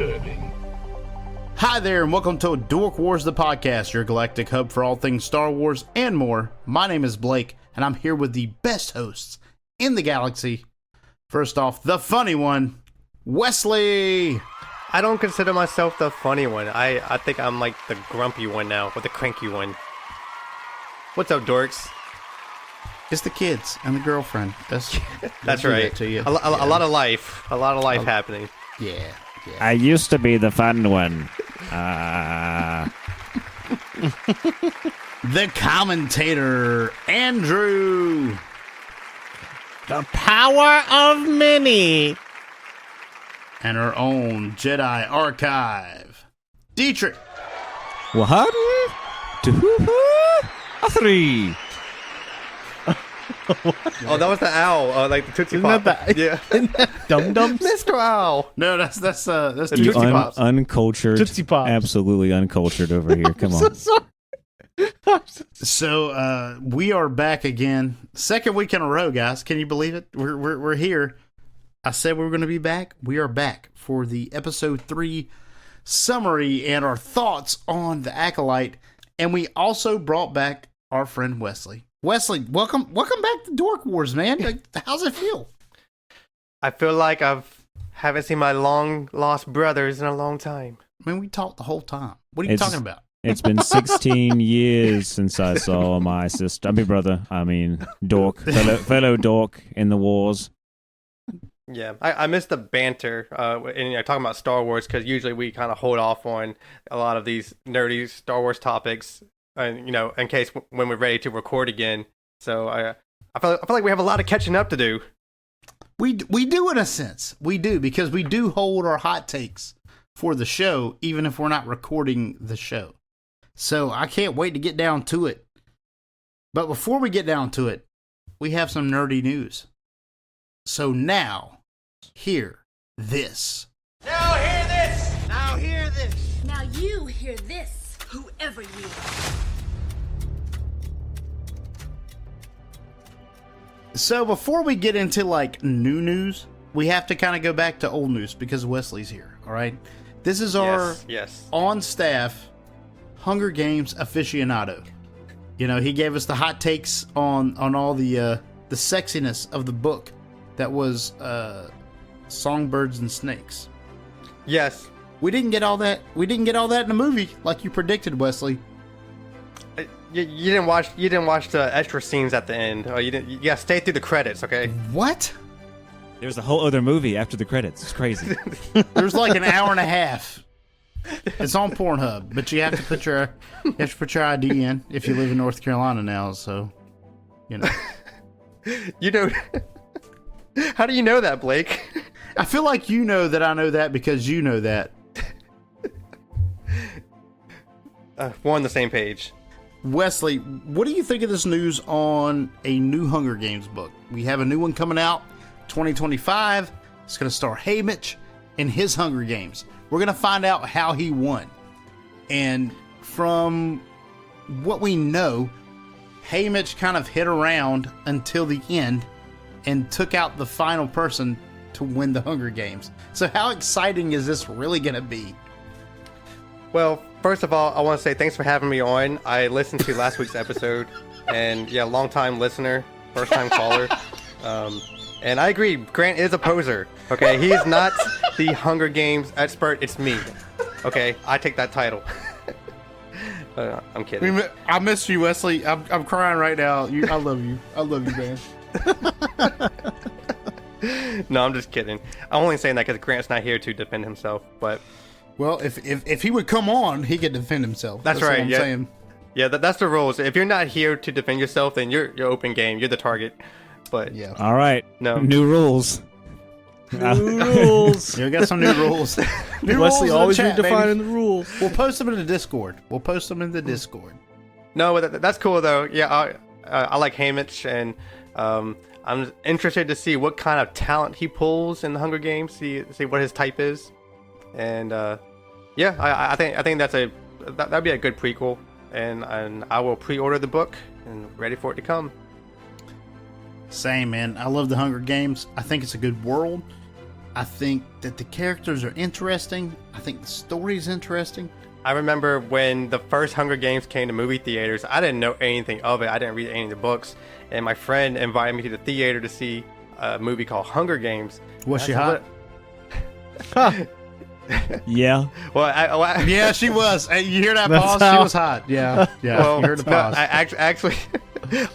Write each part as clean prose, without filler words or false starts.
disturbing. Hi there, and welcome to Dork Wars, the podcast, your galactic hub for all things Star Wars and more. My name is Blake, and I'm here with the best hosts in the galaxy. First off, the funny one, Wesley. I don't consider myself the funny one. I think I'm like the grumpy one now, or the cranky one. What's up, dorks? It's the kids and the girlfriend. That's do right. that to you. A lot of life happening. Yeah. I used to be the fun one. The commentator, Andrew. The power of many. And our own Jedi Archive, Dietrich. One, two, three. Oh, that was the owl, like the Tootsie Pop. Yeah. Dum Dums? Mr. Owl. No, that's Tootsie You Tootsie Pops. uncultured. Tootsie Pops. Absolutely uncultured over here. Come on. So we are back again, second week in a row, guys. Can you believe it? We're here. I said we were going to be back. We are back for the episode 3 summary and our thoughts on the Acolyte. And we also brought back our friend Wesley. Wesley, welcome back to Dork Wars, man. Like, how's it feel? I feel like haven't seen my long lost brothers in a long time. I mean, we talked the whole time. What are you talking about? It's been 16 years since I saw my sister. Dork. Fellow Dork in the wars. Yeah, I miss the banter and talking about Star Wars, because usually we kind of hold off on a lot of these nerdy Star Wars topics, in case when we're ready to record again. So I feel like we have a lot of catching up to do. We do, in a sense. We do, because we do hold our hot takes for the show, even if we're not recording the show. So I can't wait to get down to it. But before we get down to it, we have some nerdy news. So now, hear this. Now hear this! Now hear this! Now you hear this, whoever you are. So before we get into new news, we have to kind of go back to old news because Wesley's here, all right? This is our on-staff Hunger Games aficionado. He gave us the hot takes on all the sexiness of the book that was Songbirds and Snakes. Yes. We didn't get all that. We didn't get all that in the movie like you predicted, Wesley. You didn't watch the extra scenes at the end. Oh, you didn't. You gotta stay through the credits, okay? What? There's a whole other movie after the credits. It's crazy. There's like an hour and a half. It's on Pornhub, but you have to put your ID in if you live in North Carolina now. So, How do you know that, Blake? I feel like you know that I know that because you know that. We're on the same page. Wesley, what do you think of this news on a new Hunger Games book? We have a new one coming out, 2025. It's going to star Haymitch in his Hunger Games. We're going to find out how he won. And from what we know, Haymitch kind of hit around until the end and took out the final person to win the Hunger Games. So how exciting is this really going to be? Well, first of all, I want to say thanks for having me on. I listened to last week's episode, and long-time listener, first-time caller. And I agree, Grant is a poser. Okay, he is not the Hunger Games expert. It's me. Okay, I take that title. I'm kidding. I miss you, Wesley. I'm crying right now. I love you. I love you, man. No, I'm just kidding. I'm only saying that because Grant's not here to defend himself. But well, if he would come on, he could defend himself. That's right. What I'm saying. Yeah, that's the rules. If you're not here to defend yourself, then you're open game. You're the target. But yeah. All right. No new rules. New rules. Yeah, we got some new rules. Wesley always redefining the rules. We'll post them in the Discord. No, but that's cool though. Yeah, I like Haymitch, and I'm interested to see what kind of talent he pulls in the Hunger Games. See what his type is, and I think that'd be a good prequel, and I will pre-order the book and ready for it to come. Same, man. I love the Hunger Games. I think it's a good world. I think that the characters are interesting. I think the story is interesting. I remember when the first Hunger Games came to movie theaters, I didn't know anything of it. I didn't read any of the books. And my friend invited me to the theater to see a movie called Hunger Games. Was she hot? Yeah. Well, Yeah, she was. Hey, you hear that, That's pause? how- She was hot. Yeah. well, You heard the no, pause. actually,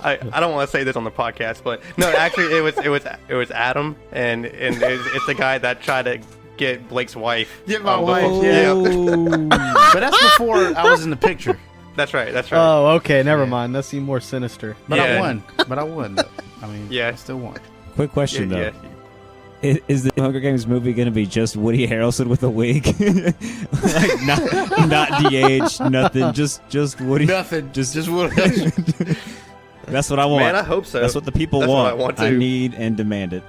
I don't want to say this on the podcast, but no, actually, it was Adam, and it's the guy that tried to get Blake's wife. Get my before- wife, yeah. But that's before I was in the picture. That's right. Oh, okay. Never mind. That seemed more sinister. But Yeah. I won. But I won. Though. I mean, Yeah. I still won. Quick question Yeah, though. Is the Hunger Games movie going to be just Woody Harrelson with a wig? Like not de-aged, nothing. Just Woody. Nothing. Just what. That's what I want. Man, I hope so. That's what the people That's want. what I want I too. need and demand it.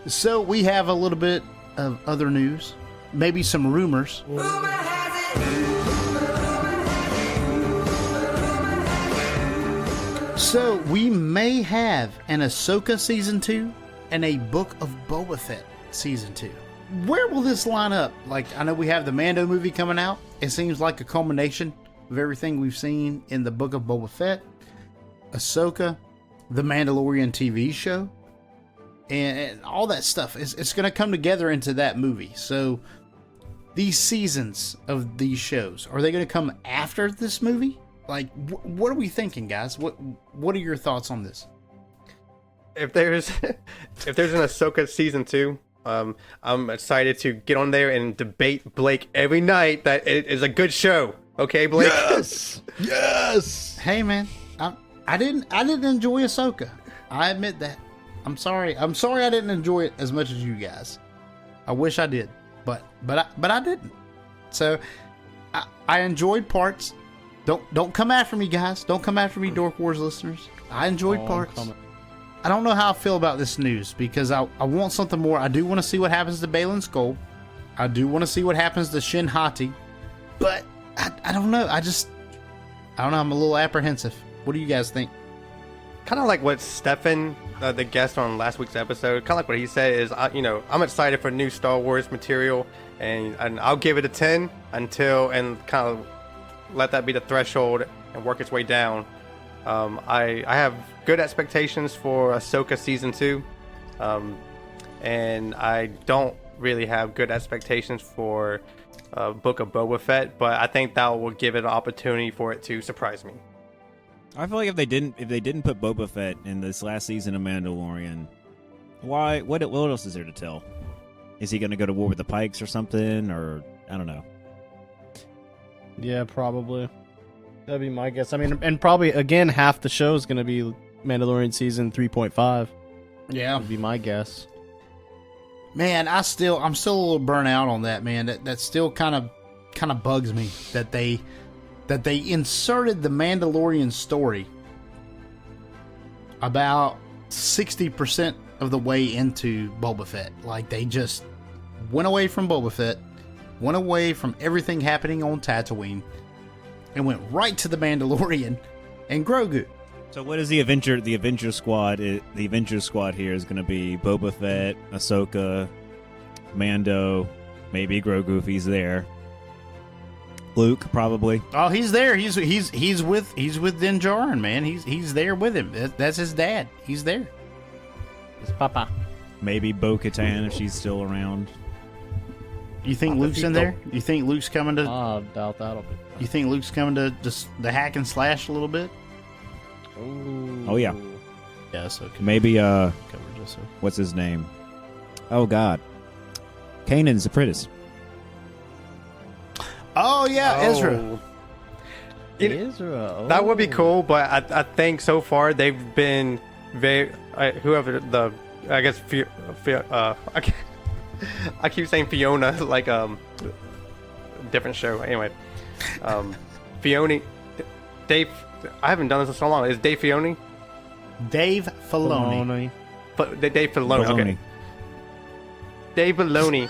So we have a little bit of other news, maybe some rumors. So we may have an Ahsoka season 2 and a Book of Boba Fett season 2. Where will this line up? Like, I know we have the Mando movie coming out. It seems like a culmination of everything we've seen in the Book of Boba Fett, Ahsoka, the Mandalorian TV show, and all that stuff. It's going to come together into that movie. So these seasons of these shows, are they going to come after this movie? Like, what are we thinking, guys? What are your thoughts on this? If there's an Ahsoka season 2, I'm excited to get on there and debate Blake every night that it is a good show. Okay, Blake? Yes. Hey, man, I didn't enjoy Ahsoka. I admit that. I'm sorry I didn't enjoy it as much as you guys. I wish I did, but I didn't. So I enjoyed parts. Don't come after me, guys. Don't come after me, Dork Wars listeners. I enjoyed parts. I don't know how I feel about this news because I want something more. I do want to see what happens to Baylan Skoll. I do want to see what happens to Shin Hati. But I don't know. I don't know. I'm a little apprehensive. What do you guys think? Kind of like what Stefan, the guest on last week's episode, kind of like what he said is, I'm excited for new Star Wars material, and I'll give it a 10 and kind of let that be the threshold and work its way down. I have good expectations for Ahsoka season 2, and I don't really have good expectations for Book of Boba Fett, but I think that will give it an opportunity for it to surprise me. I feel like if they didn't put Boba Fett in this last season of Mandalorian, why? What else is there to tell? Is he going to go to war with the Pikes or something? Or I don't know. Yeah, probably. That'd be my guess. I mean, and probably again half the show is going to be Mandalorian season 3.5. Yeah, Would be my guess. man, I'm still a little burnt out on that, man. That still kind of bugs me that they inserted the Mandalorian story about 60% of the way into Boba Fett. Like, they just went away from Boba Fett, went away from everything happening on Tatooine, and went right to the Mandalorian and Grogu. So what is the Avenger squad? The Avenger squad here is going to be Boba Fett, Ahsoka, Mando, maybe Grogu if he's there. Luke probably. Oh, he's there. He's with Din Djarin, man. He's there with him. That's his dad. He's there. It's Papa. Maybe Bo-Katan if she's still around. You think Luke's in there? You think Luke's coming to? I doubt that'll be. You think Luke's coming to just the hack and slash a little bit? Ooh. Oh, yeah. Yeah, so Maybe coverage. So. what's his name? Oh God, Kanan's apprentice. Oh yeah, Ezra. Oh. Ezra. That would be Oh. cool, but I think so far they've been very whoever the I guess I keep saying Fiona like different show anyway. Filoni, Dave. I haven't done this in so long. Is Dave Filoni? Dave Filoni. But Dave Filoni. Okay. Dave Filoni.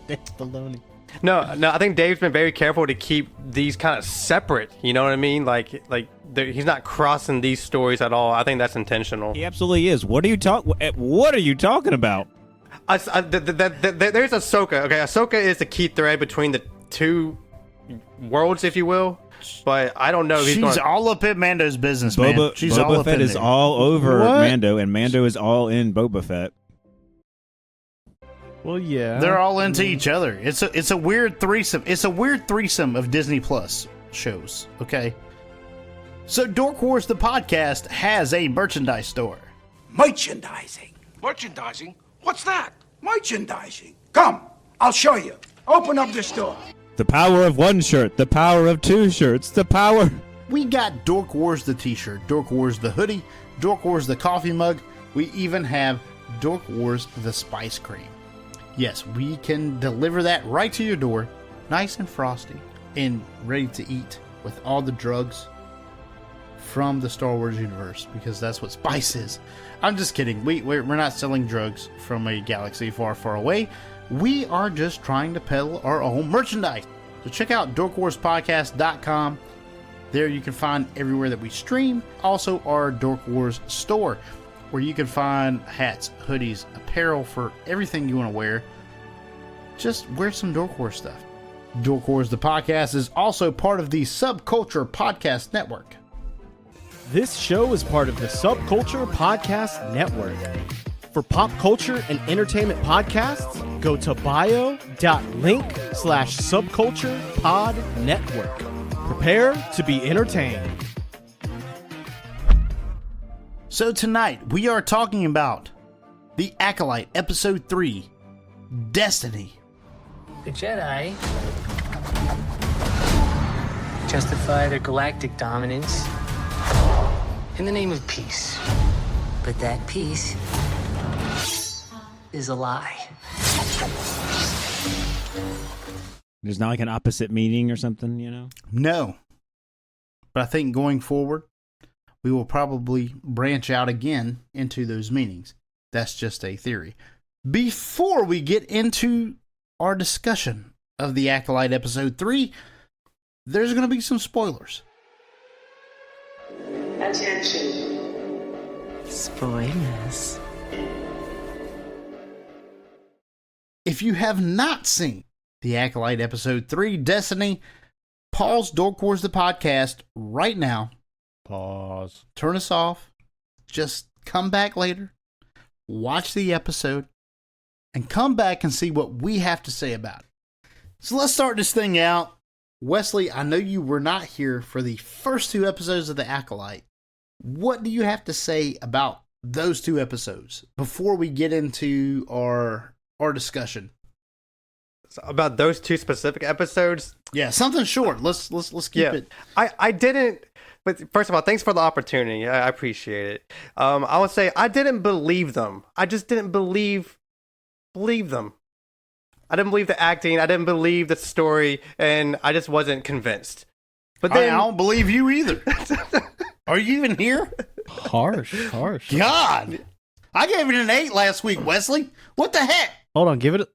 Dave Filoni. No. I think Dave's been very careful to keep these kind of separate. You know what I mean? Like he's not crossing these stories at all. I think that's intentional. He absolutely is. What are you talking about? There's Ahsoka. Okay, Ahsoka is the key thread between the two worlds, if you will. But I don't know. If She's all up in Mando's business, man. She's all Boba up Fett in is there. all over What? Mando, and Mando is all in Boba Fett. Well, yeah. They're all into each other. It's a weird threesome. It's a weird threesome of Disney Plus shows. Okay. So Dork Wars the podcast has a merchandise store. Merchandising. Merchandising? What's that? Merchandising. Come, I'll show you. Open up the store. The power of one shirt, the power of two shirts, the power. We got Dork Wars the t-shirt, Dork Wars the hoodie, Dork Wars the coffee mug. We even have Dork Wars the spice cream. Yes, we can deliver that right to your door, nice and frosty and ready to eat with all the drugs from the Star Wars universe, because that's what spice is. I'm just kidding. We're not selling drugs from a galaxy far, far away. We are just trying to peddle our own merchandise. So check out dorkwarspodcast.com. There you can find everywhere that we stream. Also our Dork Wars store, where you can find hats, hoodies, apparel for everything you want to wear. Just wear some Dork Wars stuff. Dork Wars the podcast is also part of the Subculture Podcast Network. This show is part of the Subculture Podcast Network. For pop culture and entertainment podcasts, go to bio.link/subculturepodnetwork. Prepare to be entertained. So tonight we are talking about the Acolyte Episode 3, Destiny. The Jedi justify their galactic dominance in the name of peace. But that peace is a lie. There's not like an opposite meaning or something, you know? No. But I think going forward, we will probably branch out again into those meanings. That's just a theory. Before we get into our discussion of the Acolyte Episode 3, there's going to be some spoilers. Attention. Spoilers. If you have not seen the Acolyte Episode 3, Destiny, pause Dork Wars the podcast right now. Pause. Turn us off. Just come back later. Watch the episode. And come back and see what we have to say about it. So let's start this thing out. Wesley, I know you were not here for the first 2 episodes of the Acolyte. What do you have to say about those 2 episodes before we get into our discussion? So about those 2 specific episodes. Yeah, something short. Let's keep it. I didn't. But first of all, thanks for the opportunity. I appreciate it. I would say I didn't believe them. I just didn't believe them. I didn't believe the acting. I didn't believe the story, and I just wasn't convinced. But then I don't believe you either. Are you even here? Harsh. God, I gave it an 8 last week, Wesley. What the heck? Hold on, give him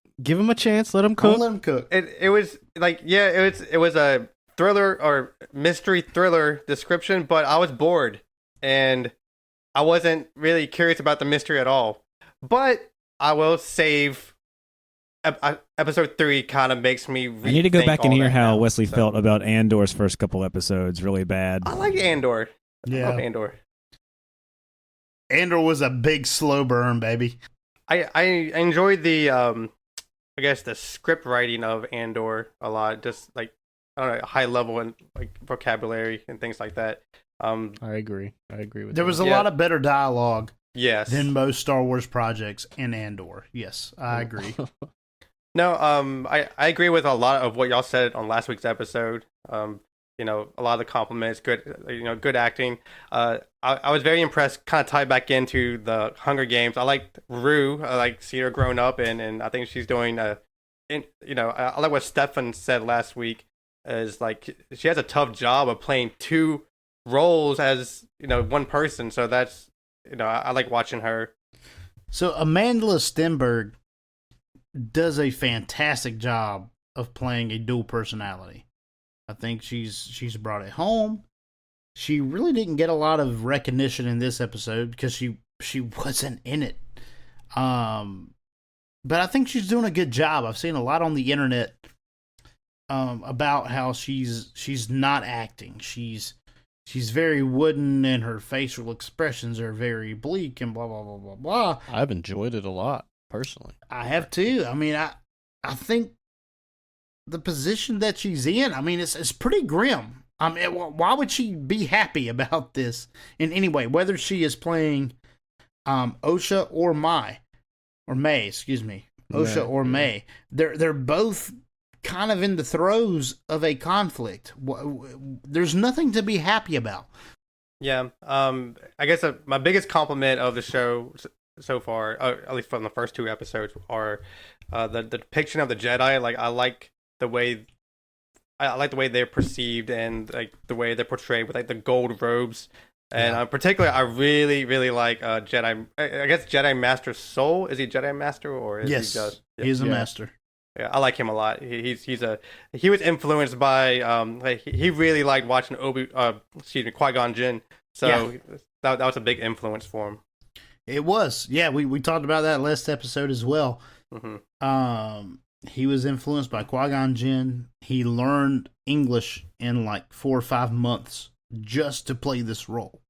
a chance. Let him cook. Don't let him cook. it was like, yeah, it was a thriller or mystery thriller description, but I was bored and I wasn't really curious about the mystery at all. But I will save episode 3 kind of makes me I need to go back and hear how Wesley so. felt about Andor's first couple episodes. Really bad. I like Andor. Yeah. I love Andor. Andor was a big slow burn, baby. I enjoyed the I guess the script writing of Andor a lot. Just like, I don't know, high level and like vocabulary and things like that. I agree with There that. was a lot of better dialogue Yes. than most Star Wars projects in Andor. Yes, I agree. No, I agree with a lot of what y'all said on last week's episode. You know, a lot of the compliments, good acting. I was very impressed, kind of tied back into the Hunger Games. I liked Rue. I like seeing her growing up, and I think she's doing, I like what Stefan said last week, is like, she has a tough job of playing 2 roles as, one person. So that's, I like watching her. So Amanda Stenberg does a fantastic job of playing a dual personality. I think she's brought it home. She really didn't get a lot of recognition in this episode because she wasn't in it. but I think she's doing a good job. I've seen a lot on the internet about how she's not acting. She's very wooden, and her facial expressions are very bleak and blah blah blah blah blah. I've enjoyed it a lot personally. I have too. I mean, I think the position that she's in, I mean, it's pretty grim. I mean, why would she be happy about this in any way? Whether she is playing Osha or May, excuse me, Osha or May, they're both kind of in the throes of a conflict. There's nothing to be happy about. Yeah. I guess my biggest compliment of the show so far, at least from the first 2 episodes, are the depiction of the Jedi. Like, I like the way they're perceived and like the way they're portrayed with like the gold robes. And particularly, I really, really like Jedi. I guess Jedi Master Soul. Is he Jedi Master or is he just? Yeah. He's a master. Yeah, I like him a lot. He was influenced by like he really liked watching Qui-Gon Jinn. So that was a big influence for him. It was. Yeah, we talked about that last episode as well. Mm-hmm. He was influenced by Qui-Gon Jinn. He learned English in like 4 or 5 months just to play this role.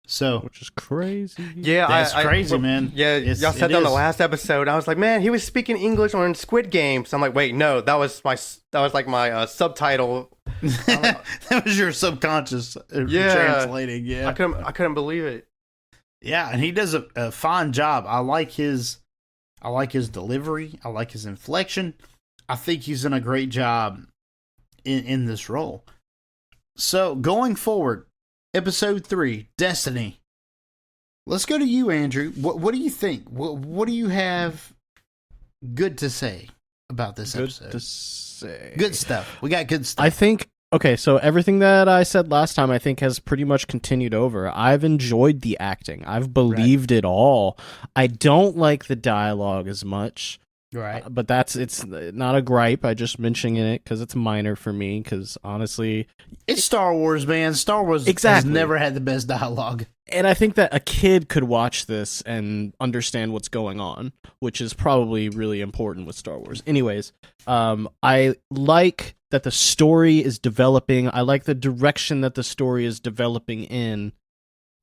So, Which is crazy. Yeah, that's crazy, man. Yeah, y'all said that on the last episode. I was like, man, he was speaking English on Squid Game. So I'm like, wait, no, that was my subtitle. That was your subconscious translating. Yeah, I couldn't believe it. Yeah, and he does a fine job. I like his delivery. I like his inflection. I think he's done a great job in this role. So going forward, episode 3, Destiny. Let's go to you, Andrew. What do you think? What do you have good to say about this episode? Good to say. Good stuff. We got good stuff. I think, okay, so everything that I said last time, I think has pretty much continued over. I've enjoyed the acting. I've believed it all. I don't like the dialogue as much. Right. But it's not a gripe. I just mentioning it because it's minor for me. Because honestly, it's Star Wars, man. Star Wars has never had the best dialogue. And I think that a kid could watch this and understand what's going on, which is probably really important with Star Wars. Anyways, I like that the story is developing. I like the direction that the story is developing in.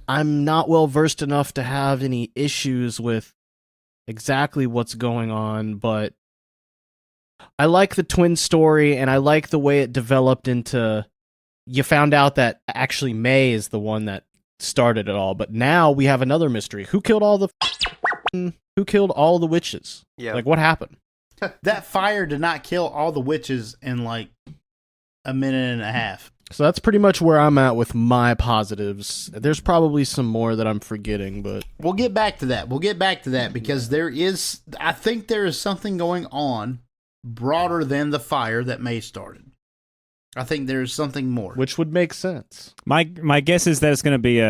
I'm not well versed enough to have any issues with exactly what's going on, but I like the twin story, and I like the way it developed into, you found out that actually May is the one that started it all, but now we have another mystery. Who killed all the witches? Yeah. Like, what happened? That fire did not kill all the witches in like a minute and a half. So that's pretty much where I'm at with my positives. There's probably some more that I'm forgetting, but we'll get back to that because I think there is something going on broader than the fire that May started. I think there's something more, which would make sense. My guess is that it's going to be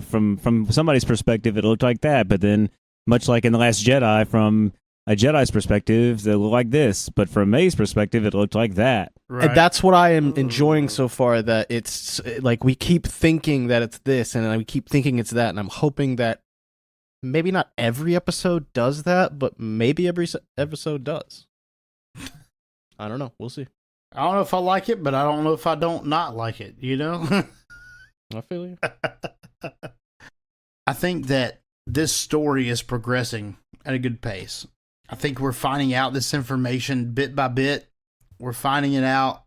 from somebody's perspective, it looked like that, but then much like in The Last Jedi, from a Jedi's perspective, it looked like this, but from May's perspective, it looked like that. Right. And that's what I am enjoying so far, that it's like we keep thinking that it's this, and we keep thinking it's that, and I'm hoping that maybe not every episode does that, but maybe every episode does. I don't know. We'll see. I don't know if I like it, but I don't know if I don't not like it, you know? I feel you. I think that this story is progressing at a good pace. I think we're finding out this information bit by bit. We're finding it out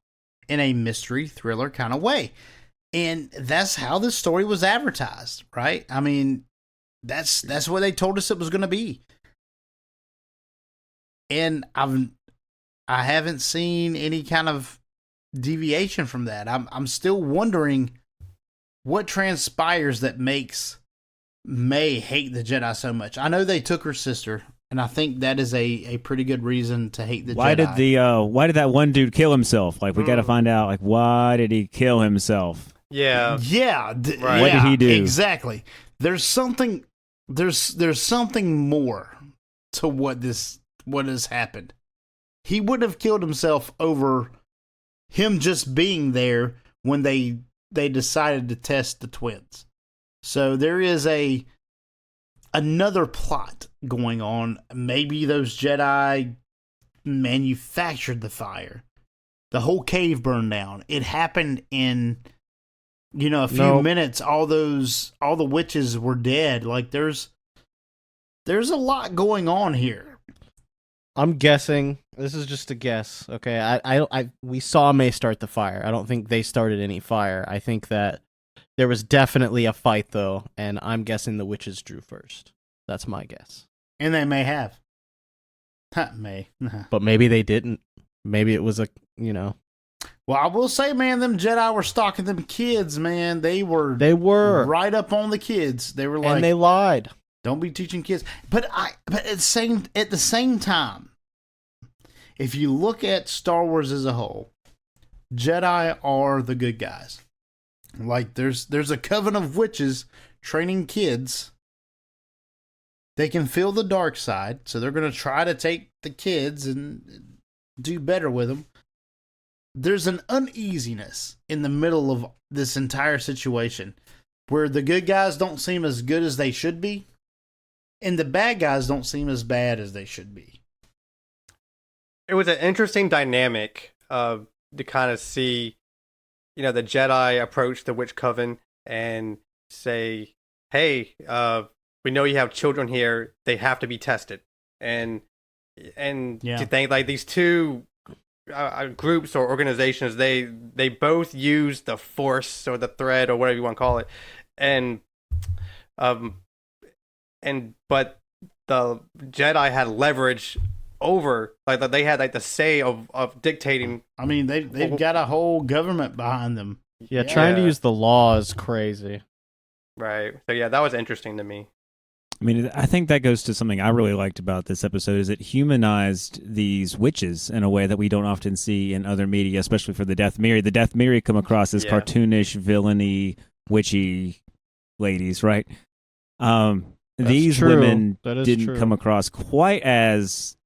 in a mystery thriller kind of way. And that's how this story was advertised, right? I mean, that's what they told us it was going to be. And I haven't seen any kind of deviation from that. I'm still wondering what transpires that makes May hate the Jedi so much. I know they took her sister, and I think that is a pretty good reason to hate the Jedi. Why did that one dude kill himself? Like, we got to find out, like, why did he kill himself? Yeah. Yeah. Right. What did he do? Exactly. There's something more to what has happened. He would have killed himself over him just being there when they decided to test the twins. So there is a another plot going on. Maybe those Jedi manufactured the fire. The whole cave burned down. It happened in, a few minutes. All the witches were dead. Like there's a lot going on here. I'm guessing. This is just a guess. Okay, we saw May start the fire. I don't think they started any fire. I think that there was definitely a fight though, and I'm guessing the witches drew first. That's my guess. And they may have. But maybe they didn't. Maybe it was Well, I will say, man, them Jedi were stalking them kids, man. They were right up on the kids. They were like, and they lied. Don't be teaching kids. But at the same time, if you look at Star Wars as a whole, Jedi are the good guys. Like there's a coven of witches training kids. They can feel the dark side, so they're going to try to take the kids and do better with them. There's an uneasiness in the middle of this entire situation where the good guys don't seem as good as they should be, and the bad guys don't seem as bad as they should be. It was an interesting dynamic to kind of see, the Jedi approach the Witch Coven and say, hey, we know you have children here. They have to be tested. And to think like these two groups or organizations, they both use the Force or the thread or whatever you want to call it, but the Jedi had leverage over, like they had like the say of dictating. I mean, they've got a whole government behind them. Yeah, trying to use the law is crazy. Right. So yeah, that was interesting to me. I mean, I think that goes to something I really liked about this episode is it humanized these witches in a way that we don't often see in other media, especially for the Death Miri. The Death Miri come across as cartoonish, villainy, witchy ladies, right? These women didn't come across quite as,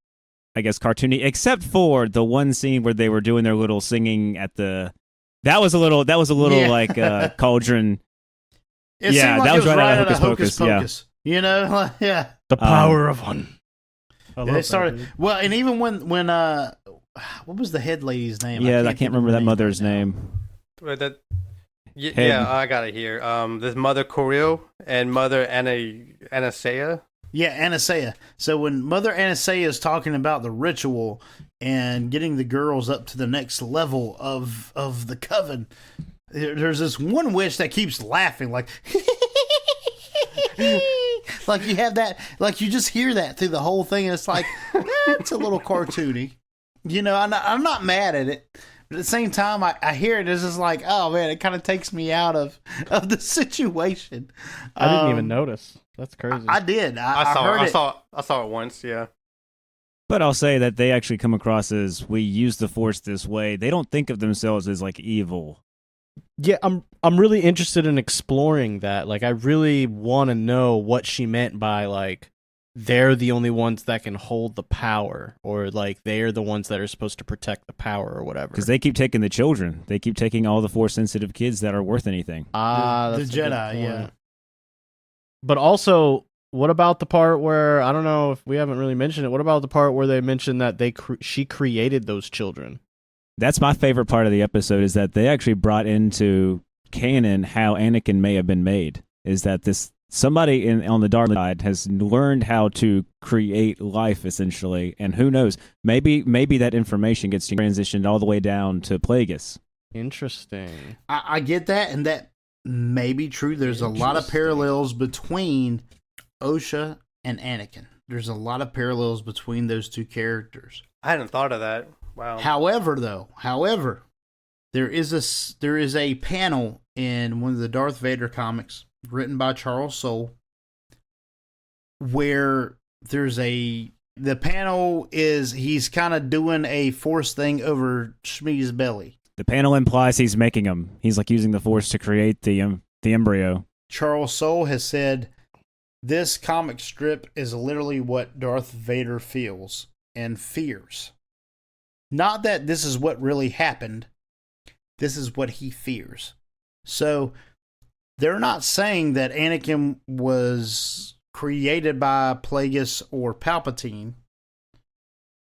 I guess, cartoony, except for the one scene where they were doing their little singing at the. That was a little like cauldron. It seemed like that it was right out of Hocus Pocus. Yeah. Yeah. The power of one. They started and even when what was the head lady's name? Yeah, I can't remember that mother's name. Yeah, I got it here. There's Mother Coril and Mother Anasea. Yeah, Anasea. So when Mother Anasea is talking about the ritual and getting the girls up to the next level of the coven, there's this one witch that keeps laughing like like you have that, like you just hear that through the whole thing, and it's like it's a little cartoony. I'm not mad at it. But at the same time, I hear it. It's just like, oh man, it kind of takes me out of the situation. I didn't even notice. That's crazy. I did. I saw it once. Yeah. But I'll say that they actually come across as we use the Force this way. They don't think of themselves as like evil. Yeah, I'm really interested in exploring that. Like, I really want to know what she meant by like they're the only ones that can hold the power, or like they're the ones that are supposed to protect the power or whatever. Because they keep taking the children. They keep taking all the Force-sensitive kids that are worth anything. That's the Jedi, yeah. But also, what about the part where, I don't know if we haven't really mentioned it, what about the part where they mentioned that she created those children? That's my favorite part of the episode, is that they actually brought into canon how Anakin may have been made. Is that somebody on the dark side has learned how to create life, essentially, and who knows, maybe that information gets transitioned all the way down to Plagueis. Interesting. I get that, and that may be true. There's a lot of parallels between Osha and Anakin. There's a lot of parallels between those two characters. I hadn't thought of that. Wow. However, there is a panel in one of the Darth Vader comics written by Charles Soule where the panel is he's kind of doing a Force thing over Shmi's belly. The panel implies he's making him. He's like using the Force to create the embryo. Charles Soule has said this comic strip is literally what Darth Vader feels and fears. Not that this is what really happened. This is what he fears. So they're not saying that Anakin was created by Plagueis or Palpatine.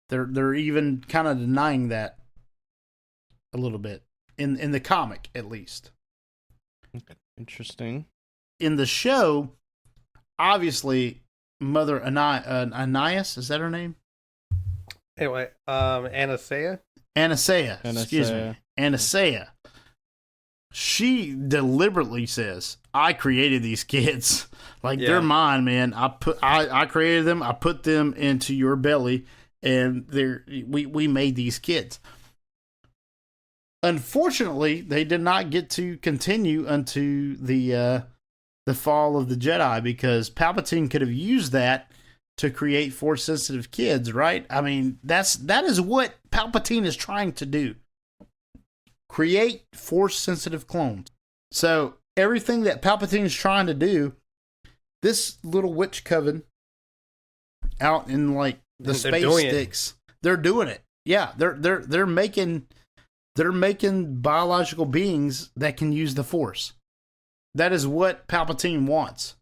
They're even kind of denying that a little bit in the comic, at least. Interesting. In the show, obviously, Mother Anais, is that her name? Anyway, Anastasia? Anastasia, excuse me. Anastasia. She deliberately says, I created these kids. Like, they're mine, man. I created them, I put them into your belly, and we made these kids. Unfortunately, they did not get to continue unto the fall of the Jedi, because Palpatine could have used that to create Force-sensitive kids, right? I mean, that is what Palpatine is trying to do. Create Force-sensitive clones. So, everything that Palpatine is trying to do, this little witch coven out in, like, the space sticks, they're doing it. Yeah, they're making biological beings that can use the Force. That is what Palpatine wants.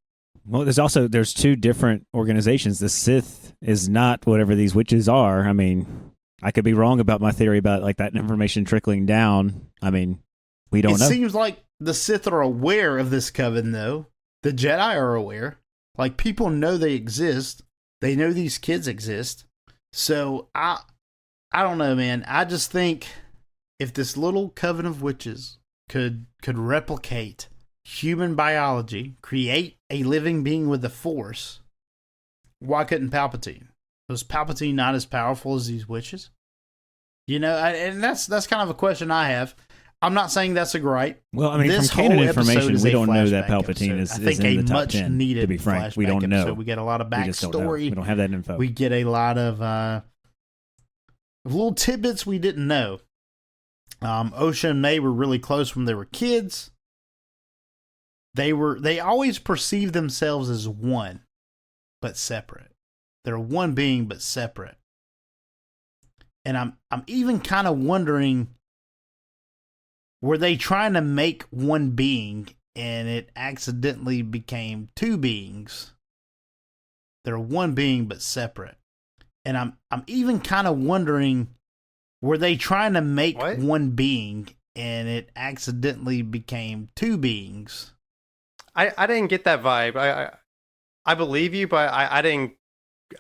Well, there's two different organizations. The Sith is not whatever these witches are. I mean, I could be wrong about my theory about like that information trickling down. I mean, we don't know. It seems like the Sith are aware of this coven, though. The Jedi are aware. Like, people know they exist. They know these kids exist. So I don't know, man. I just think if this little coven of witches could replicate human biology, create a living being with the Force, why couldn't Palpatine? Was Palpatine not as powerful as these witches? You know, and that's kind of a question I have. I'm not saying that's a gripe. Well, I mean, this from canon whole information, we don't know that flashback Palpatine episode. is in the top 10, needed to be frank. We don't know. We get a lot of We just don't know. backstory. We don't have that info. We get a lot of little tidbits we didn't know. Osha and May were really close when they were kids. They always perceived themselves as one, but separate. They're one being, but separate. And I'm even kind of wondering, were they trying to make one being and it accidentally became two beings? They're one being, but separate. And I'm even kind of wondering, were they trying to make one being and it accidentally became two beings? I didn't get that vibe. I believe you, but I didn't.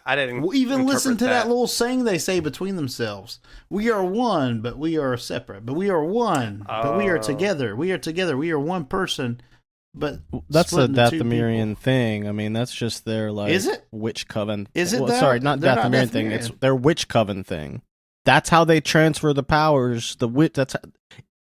Well, even listen to that little saying they say between themselves. We are one, but we are separate. But we are one, but we are together. We are together. We are one person. But that's a Dathomirian thing. I mean, that's just their like is it? Witch coven. Is it? Sorry, not Dathomirian thing. It's their witch coven thing. That's how they transfer the powers. The witch. That's how,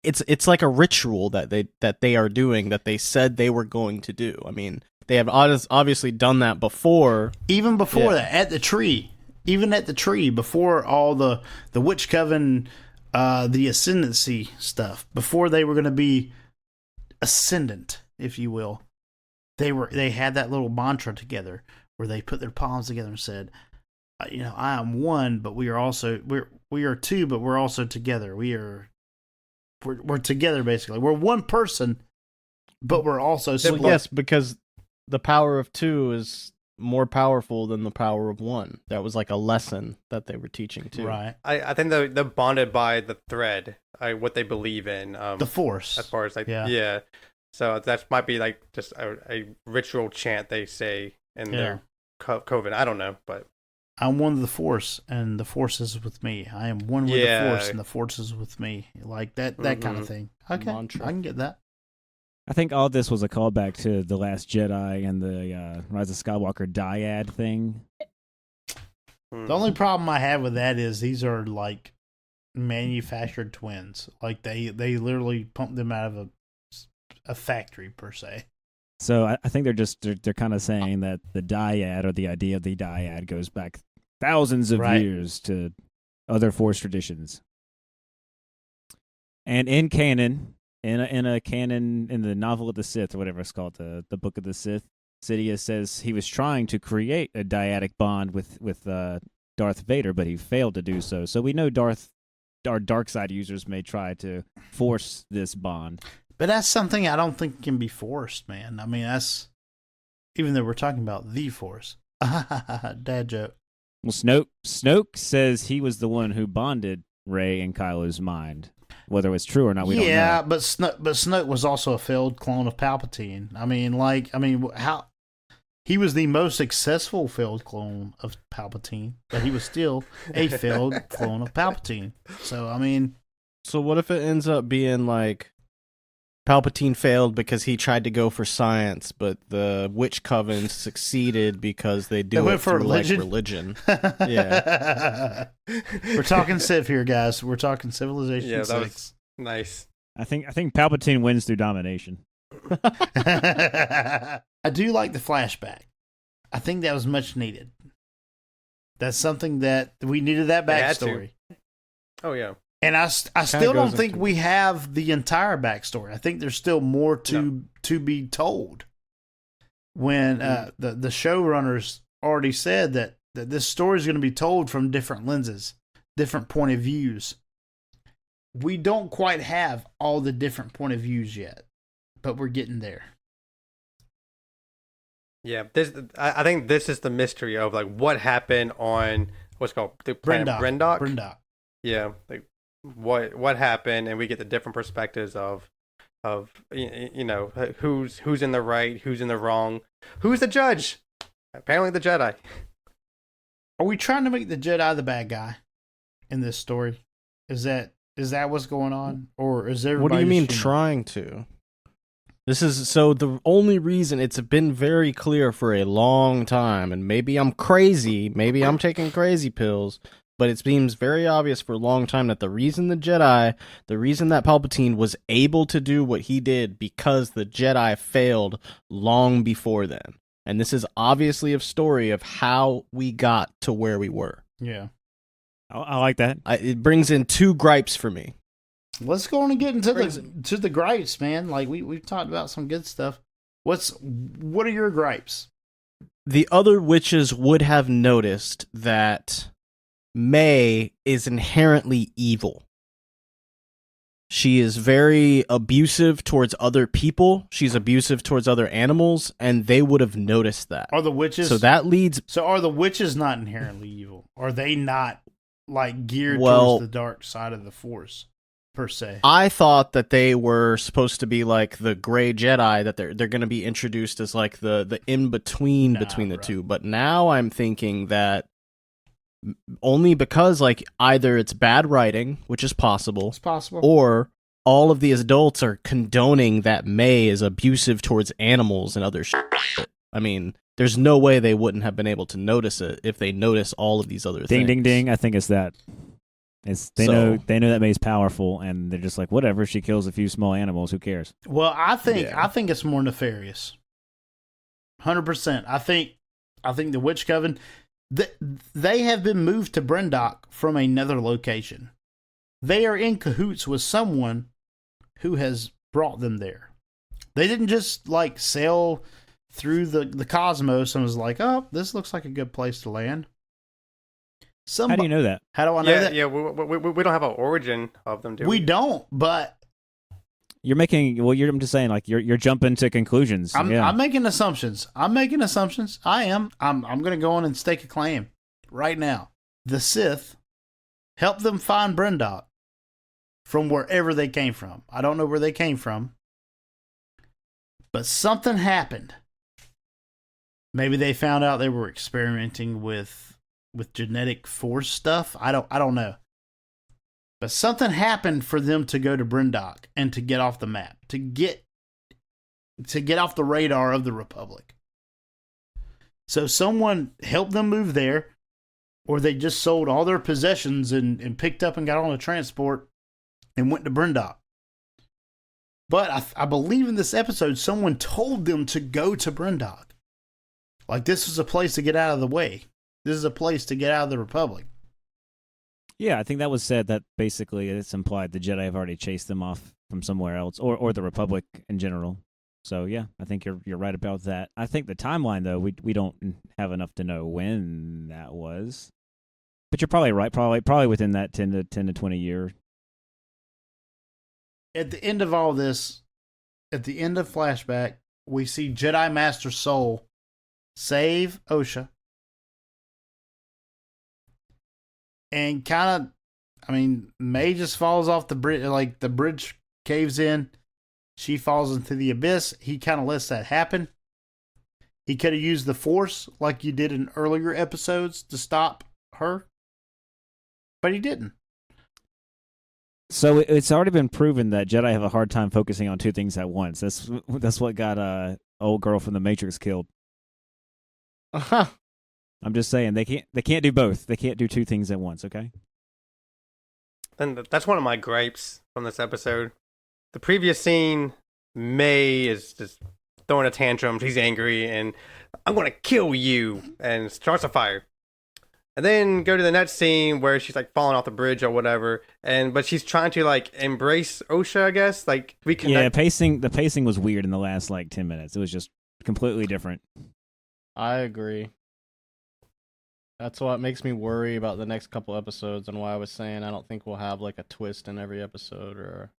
it's like a ritual that they are doing that they said they were going to do. I mean, they have obviously done that before. Even before that, at the tree. Even at the tree, before all the witch coven, the ascendancy stuff, before they were going to be ascendant, if you will, they had that little mantra together where they put their palms together and said, I am one, but we are two, but we're also together. We're together, basically. We're one person, but we're also split. Yes, because the power of two is more powerful than the power of one. That was like a lesson that they were teaching too. Right. I think they're bonded by the thread, what they believe in. The Force. As far as like yeah. So that might be like just a ritual chant they say in their coven. I don't know, but I'm one with the Force, and the Force is with me. I am one with the Force, and the Force is with me. Like that kind of thing. Okay, mantra. I can get that. I think all this was a callback to The Last Jedi and the Rise of Skywalker dyad thing. The only problem I have with that is these are like manufactured twins. Like they literally pumped them out of a factory per se. So I think they're kind of saying that the dyad, or the idea of the dyad, goes back thousands of years to other Force traditions. And in canon, in a canon, in the novel of the Sith, or whatever it's called, the Book of the Sith, Sidious says he was trying to create a dyadic bond with Darth Vader, but he failed to do so. So we know our dark side users may try to force this bond. But that's something I don't think can be forced, man. I mean, even though we're talking about the Force. Dad joke. Well, Snoke says he was the one who bonded Rey and Kylo's mind. Whether it's true or not, we don't know. Yeah, but Snoke was also a failed clone of Palpatine. How he was the most successful failed clone of Palpatine, but he was still a failed clone of Palpatine. So So what if it ends up being like Palpatine failed because he tried to go for science, but the Witch Coven succeeded because they went for religion? Like religion. Yeah. We're talking Civ here, guys. We're talking Civilization 6. That was nice. I think Palpatine wins through domination. I do like the flashback. I think that was much needed. That's something that we needed, that backstory. Oh yeah. And I still don't think we have the entire backstory. I think there's still more to be told. When the showrunners already said that this story is going to be told from different lenses, different point of views. We don't quite have all the different point of views yet, but we're getting there. Yeah, I think this is the mystery of like what happened on what's called the planet Brendok. Yeah, like what happened, and we get the different perspectives of who's in the right, who's in the wrong, who's the judge. Apparently, the Jedi. Are we trying to make the Jedi the bad guy in this story? Is that what's going on, or is everybody? What do you mean trying to? This is so the only reason it's been very clear for a long time, and maybe I'm crazy, maybe I'm taking crazy pills, but it seems very obvious for a long time that the reason that Palpatine was able to do what he did because the Jedi failed long before then. And this is obviously a story of how we got to where we were. Yeah. I like that. It brings in two gripes for me. Let's go on and get into the gripes, man. Like we've talked about some good stuff. What are your gripes? The other witches would have noticed that May is inherently evil. She is very abusive towards other people. She's abusive towards other animals, and they would have noticed that. Are the witches? So that leads. So are the witches not inherently evil? Are they not like geared towards the dark side of the Force per se? I thought that they were supposed to be like the gray Jedi, that they're going to be introduced as like the in between between the two. But now I'm thinking that only because like either it's bad writing, which is possible, or all of these adults are condoning that May is abusive towards animals and other shit. I mean, there's no way they wouldn't have been able to notice it if they notice all of these other things. Ding, ding, ding. I think it's that. They know that May's powerful, and they're just like, whatever. She kills a few small animals. Who cares? Well, I think it's more nefarious. 100%. I think the Witch Coven, they have been moved to Brendok from another location. They are in cahoots with someone who has brought them there. They didn't just like sail through the cosmos and was like, oh, this looks like a good place to land. How do you know that? How do I know that? Yeah, we don't have an origin of them, do we? We don't, but I'm just saying, like you're jumping to conclusions. I'm making assumptions. I am. I'm going to go on and stake a claim right now. The Sith helped them find Brendok from wherever they came from. I don't know where they came from, but something happened. Maybe they found out they were experimenting with genetic Force stuff. I don't know. But something happened for them to go to Brendok and to get off the map, to get off the radar of the Republic. So someone helped them move there, or they just sold all their possessions and picked up and got on a transport and went to Brendok. But I believe in this episode, someone told them to go to Brendok. Like this was a place to get out of the way. This is a place to get out of the Republic. Yeah, I think that was said, that basically it's implied the Jedi have already chased them off from somewhere else, or the Republic in general. So yeah, I think you're right about that. I think the timeline, though, we don't have enough to know when that was. But you're probably right. Probably within that 10 to 20 year. At the end of all this, at the end of Flashback, we see Jedi Master Soul save Osha. And kind of, I mean, May just falls off the bridge, like the bridge caves in. She falls into the abyss. He kind of lets that happen. He could have used the Force like you did in earlier episodes to stop her, but he didn't. So it's already been proven that Jedi have a hard time focusing on two things at once. That's what got old girl from the Matrix killed. Uh-huh. I'm just saying they can't do both. They can't do two things at once. Okay. Then that's one of my gripes from this episode. The previous scene, May is just throwing a tantrum. She's angry and I'm gonna kill you, and starts a fire. And then go to the next scene where she's like falling off the bridge or whatever, but she's trying to like embrace Osha, I guess, like reconnect. Yeah, the pacing was weird in the last like 10 minutes. It was just completely different. I agree. That's what makes me worry about the next couple episodes, and why I was saying I don't think we'll have like a twist in every episode. Or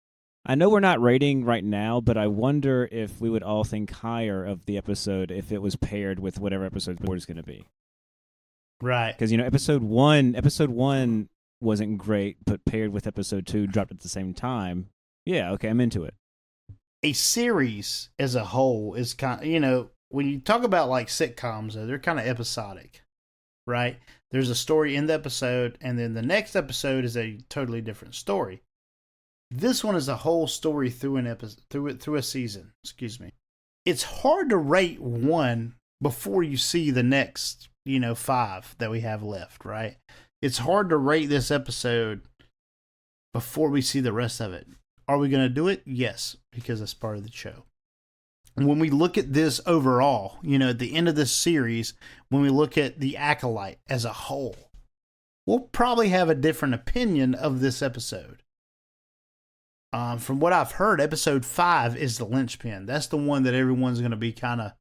I know we're not rating right now, but I wonder if we would all think higher of the episode if it was paired with whatever episode 4 is going to be. Right. Because, episode one wasn't great, but paired with episode 2 dropped at the same time. Yeah, okay, I'm into it. A series as a whole is kind of, when you talk about like sitcoms, they're kind of episodic, right? There's a story in the episode, and then the next episode is a totally different story. This one is a whole story through an episode, through a season. Excuse me. It's hard to rate one before you see the next 5 that we have left, right? It's hard to rate this episode before we see the rest of it. Are we going to do it? Yes, because that's part of the show. When we look at this overall, at the end of this series, when we look at the Acolyte as a whole, we'll probably have a different opinion of this episode. From what I've heard, episode 5 is the linchpin. That's the one that everyone's going to be kind of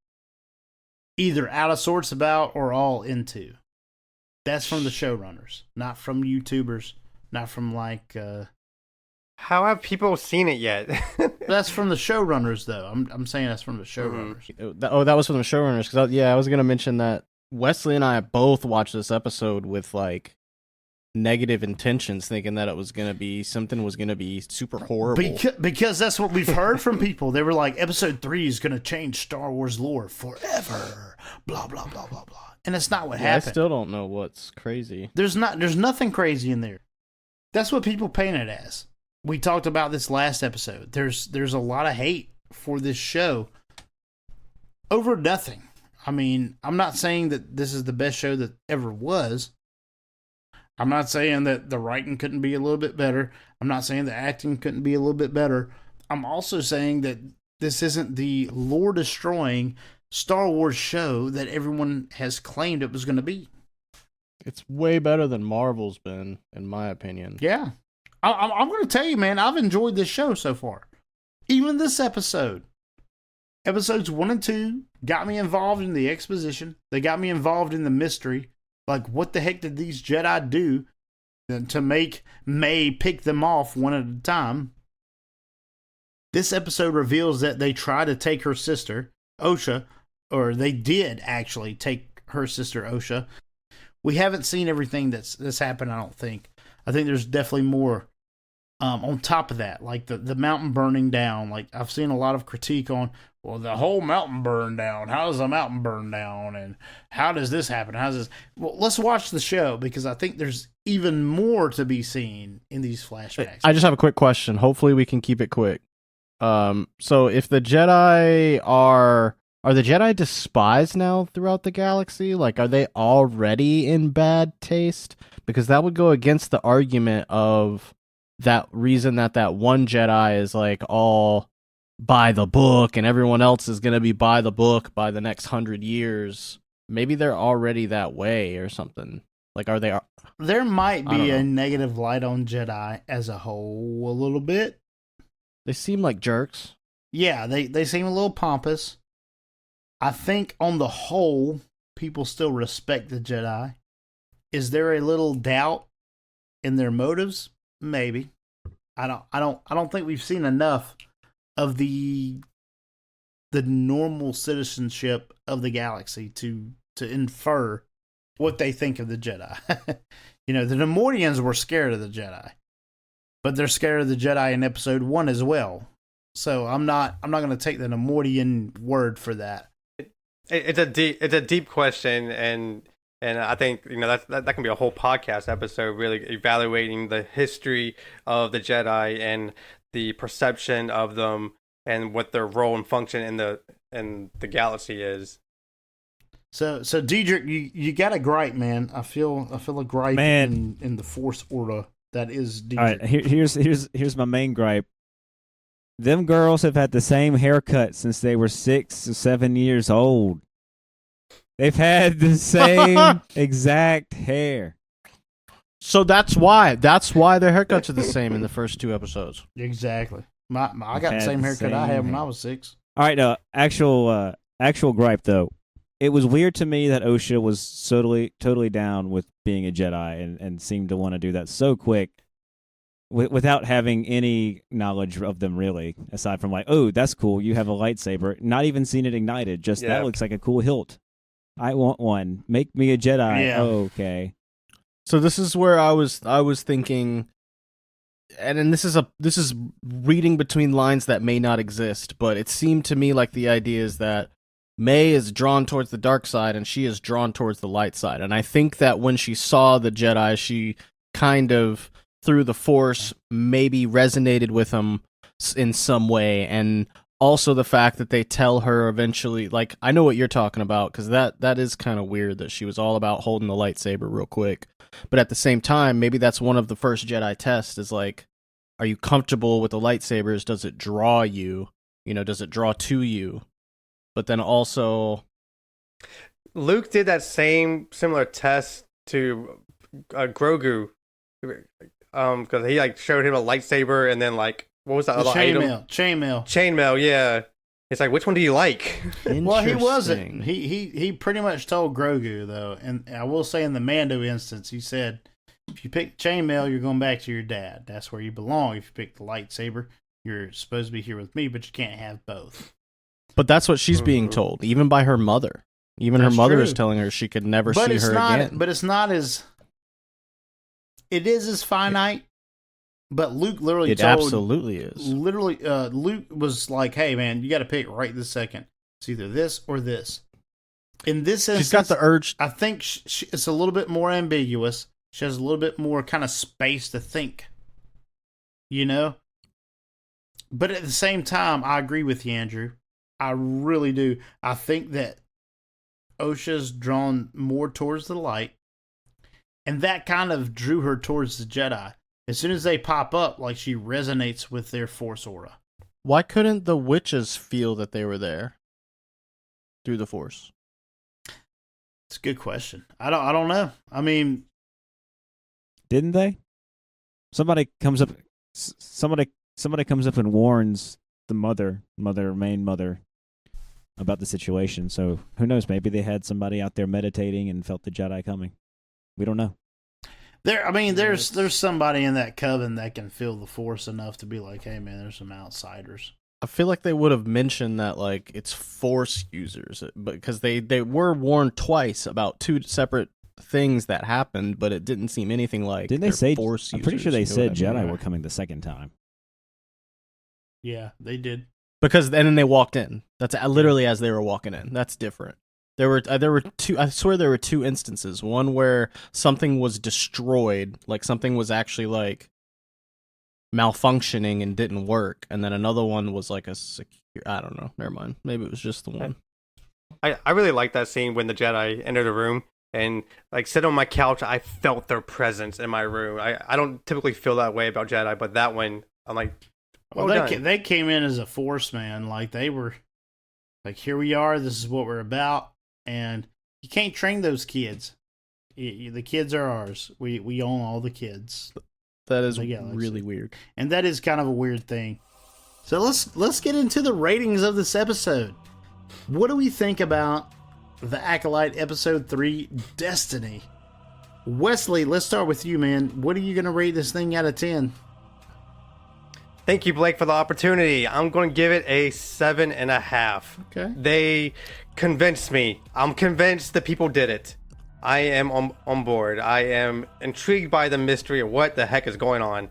either out of sorts about or all into. That's from the showrunners, not from YouTubers, not from like. How have people seen it yet? That's from the showrunners, though. I'm saying that's from the showrunners. That was from the showrunners. Because I was gonna mention that Wesley and I both watched this episode with like negative intentions, thinking that it was gonna be super horrible. Because that's what we've heard from people. They were like, episode 3 is gonna change Star Wars lore forever. Blah blah blah blah blah. And that's not what happened. I still don't know what's crazy. There's nothing crazy in there. That's what people paint it as. We talked about this last episode. There's a lot of hate for this show over nothing. I mean, I'm not saying that this is the best show that ever was. I'm not saying that the writing couldn't be a little bit better. I'm not saying the acting couldn't be a little bit better. I'm also saying that this isn't the lore-destroying Star Wars show that everyone has claimed it was going to be. It's way better than Marvel's been, in my opinion. Yeah. I'm going to tell you, man, I've enjoyed this show so far. Even this episode. Episodes 1 and 2 got me involved in the exposition. They got me involved in the mystery. Like, what the heck did these Jedi do to make May pick them off one at a time? This episode reveals that they try to take her sister, Osha, or they did actually take her sister, Osha. We haven't seen everything that's happened, I don't think. I think there's definitely more on top of that, like the mountain burning down. Like, I've seen a lot of critique on, well, the whole mountain burned down. How does the mountain burn down? And how does this happen? How does this? Well, let's watch the show, because I think there's even more to be seen in these flashbacks. I just have a quick question. Hopefully we can keep it quick. So if the Jedi are the Jedi despised now throughout the galaxy? Like, are they already in bad taste? Because that would go against the argument of that reason that one Jedi is like all by the book and everyone else is going to be by the book by the next 100 years. Maybe they're already that way or something. Like, are they? There might be a negative light on Jedi as a whole a little bit. They seem like jerks. Yeah, they seem a little pompous. I think on the whole, people still respect the Jedi. Is there a little doubt in their motives? Maybe. I don't think we've seen enough of the the normal citizenship of the galaxy to infer what they think of the Jedi. The Nemoidians were scared of the Jedi, but they're scared of the Jedi in Episode 1 as well. So I'm not going to take the Nemoidian word for that. It's a deep question, and I think that can be a whole podcast episode, really evaluating the history of the Jedi and the perception of them and what their role and function in the galaxy is. So Diedrich, you got a gripe, man. I feel a gripe in the Force Order that is Diedrich. All right, here's my main gripe. Them girls have had the same haircut since they were 6 or 7 years old. They've had the same exact hair. So that's why their haircuts are the same in the first 2 episodes. Exactly. I got the same haircut I had when I was 6. All right, no, actual gripe though. It was weird to me that Osha was totally down with being a Jedi and seemed to want to do that so quick. Without having any knowledge of them, really, aside from like, oh, that's cool, you have a lightsaber. Not even seen it ignited. Just that looks like a cool hilt. I want one. Make me a Jedi. Yeah. Oh, okay. So this is where I was thinking, and this is reading between lines that may not exist, but it seemed to me like the idea is that May is drawn towards the dark side and she is drawn towards the light side. And I think that when she saw the Jedi, she kind of, through the Force, maybe resonated with them in some way. And also the fact that they tell her eventually, like, I know what you're talking about, because that is kind of weird that she was all about holding the lightsaber real quick. But at the same time, maybe that's one of the first Jedi tests is like, are you comfortable with the lightsabers? Does it draw you? Does it draw to you? But then also, Luke did that similar test to Grogu, because he like showed him a lightsaber and then like what was that other item? Chainmail. Yeah. It's like, which one do you like? Well, he wasn't. He pretty much told Grogu though, and I will say in the Mando instance, he said, if you pick chainmail, you're going back to your dad. That's where you belong. If you pick the lightsaber, you're supposed to be here with me, but you can't have both. But that's what she's being told, even by her mother. Even That's her mother true. is telling her she could never see her again. But it's not as... It is as finite, but Luke literally It absolutely is. Literally, Luke was like, hey, man, you got to pick right this second. It's either this or this. In this instance... She's got the urge... I think it's a little bit more ambiguous. She has a little bit more kind of space to think. But at the same time, I agree with you, Andrew. I really do. I think that Osha's drawn more towards the light, and that kind of drew her towards the Jedi. As soon as they pop up, like she resonates with their Force aura. Why couldn't the witches feel that they were there through the Force? It's a good question. I don't know. I mean, Didn't they? Somebody comes up and warns the main mother about the situation. So who knows? Maybe they had somebody out there meditating and felt the Jedi coming. We don't know. There's somebody in that coven that can feel the Force enough to be like, hey man, there's some outsiders. I feel like they would have mentioned that, like, it's Force users, because they were warned twice about 2 separate things that happened, but it didn't seem anything like. Didn't they say? Force I'm pretty users, sure they said what I mean? Jedi were coming the second time. Yeah, they did. Because then they walked in. That's literally as they were walking in. That's different. There were 2. I swear there were 2 instances. One where something was destroyed, like something was actually like malfunctioning and didn't work, and then another one was like I don't know. Never mind. Maybe it was just the one. I really like that scene when the Jedi enter the room and like sit on my couch. I felt their presence in my room. I don't typically feel that way about Jedi, but that one I'm like, well, they came in as a Force, man. Like they were like, here we are. This is what we're about, and you can't train those kids. The kids are ours. We own all the kids. That is really weird, and that is kind of a weird thing. So let's get into the ratings of this episode. What do we think about the Acolyte Episode 3 Destiny? Wesley, let's start with you, man. What are you going to rate this thing out of 10? Thank you, Blake, for the opportunity. I'm going to give it a 7.5. Okay. They convinced me. I'm convinced the people did it. I am on board. I am intrigued by the mystery of what the heck is going on.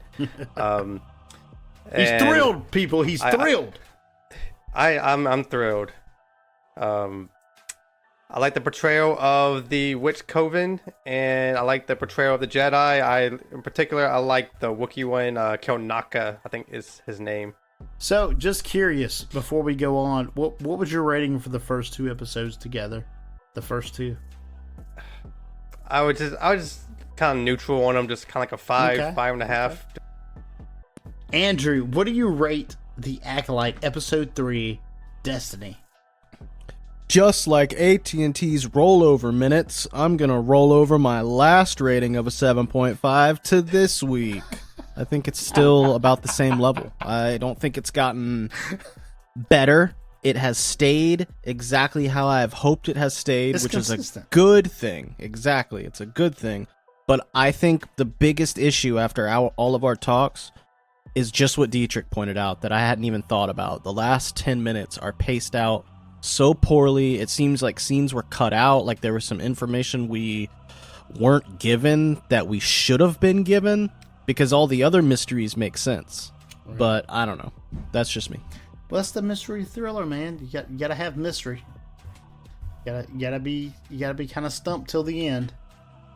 He's thrilled, people. He's thrilled. I'm thrilled. I like the portrayal of the Witch Coven, and I like the portrayal of the Jedi. In particular, I like the Wookiee one, Kelnaka, I think is his name. So, just curious, before we go on, what was your rating for the first 2 episodes together? The first 2? I was just kind of neutral on them, just kind of like a 5, Okay. 5.5. Okay. Andrew, what do you rate the Acolyte Episode 3, Destiny? Just like AT&T's rollover minutes, I'm going to roll over my last rating of a 7.5 to this week. I think it's still about the same level. I don't think it's gotten better. It has stayed exactly how I've hoped it has stayed, It's which consistent. is a good thing. Exactly. It's a good thing. But I think the biggest issue after all of our talks is just what Dietrich pointed out that I hadn't even thought about. The last 10 minutes are paced out so poorly. It seems like scenes were cut out, like there was some information we weren't given that we should have been given, because all the other mysteries make sense. Right. But I don't know. That's just me. Well, that's the mystery thriller, man. You gotta have mystery. You gotta be kind of stumped till the end.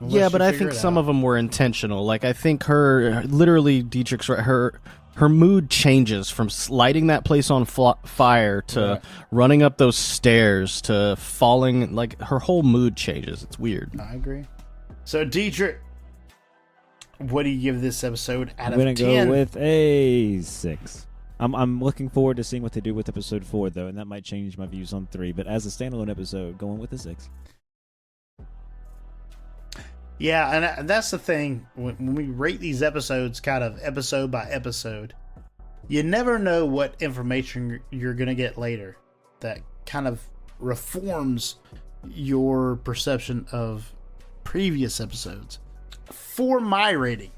Yeah, but I think some of them were intentional. Like, I think Dietrich's right, her mood changes from lighting that place on fire to running up those stairs to falling. Like, her whole mood changes. It's weird. I agree. So, Dietrich, what do you give this episode out I'm of 10? going to go with a 6. I'm looking forward to seeing what they do with episode 4, though, and that might change my views on 3. But as a standalone episode, going with a 6. Yeah, and that's the thing. When we rate these episodes kind of episode by episode, you never know what information you're going to get later that kind of reforms your perception of previous episodes. For my rating,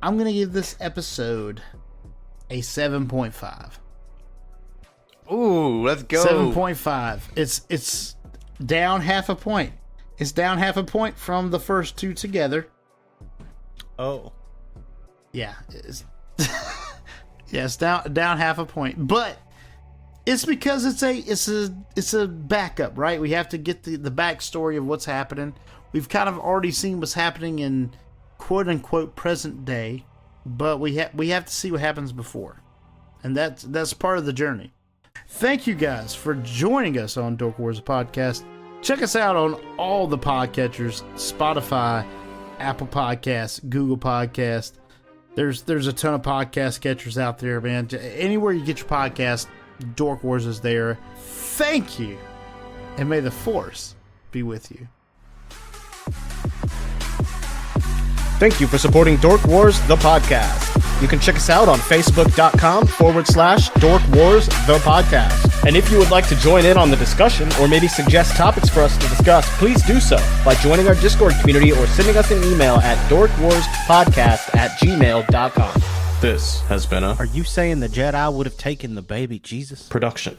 I'm going to give this episode a 7.5. Ooh, let's go. 7.5. It's down half a point. It's down half a point from the first 2 together. Oh. Yeah. It's down half a point. But it's because it's a backup, right? We have to get the backstory of what's happening. We've kind of already seen what's happening in quote unquote present day, but we have to see what happens before. And that's part of the journey. Thank you guys for joining us on Dork Wars Podcast. Check us out on all the podcatchers: Spotify, Apple Podcasts, Google Podcasts. There's a ton of podcast catchers out there, man. Anywhere you get your podcast, Dork Wars is there. Thank you, and may the Force be with you. Thank you for supporting Dork Wars, the podcast. You can check us out on Facebook.com/Dork Wars, the podcast. And if you would like to join in on the discussion or maybe suggest topics for us to discuss, please do so by joining our Discord community or sending us an email at dorkwarspodcast@gmail.com. This has been a Are you saying the Jedi would have taken the baby Jesus? production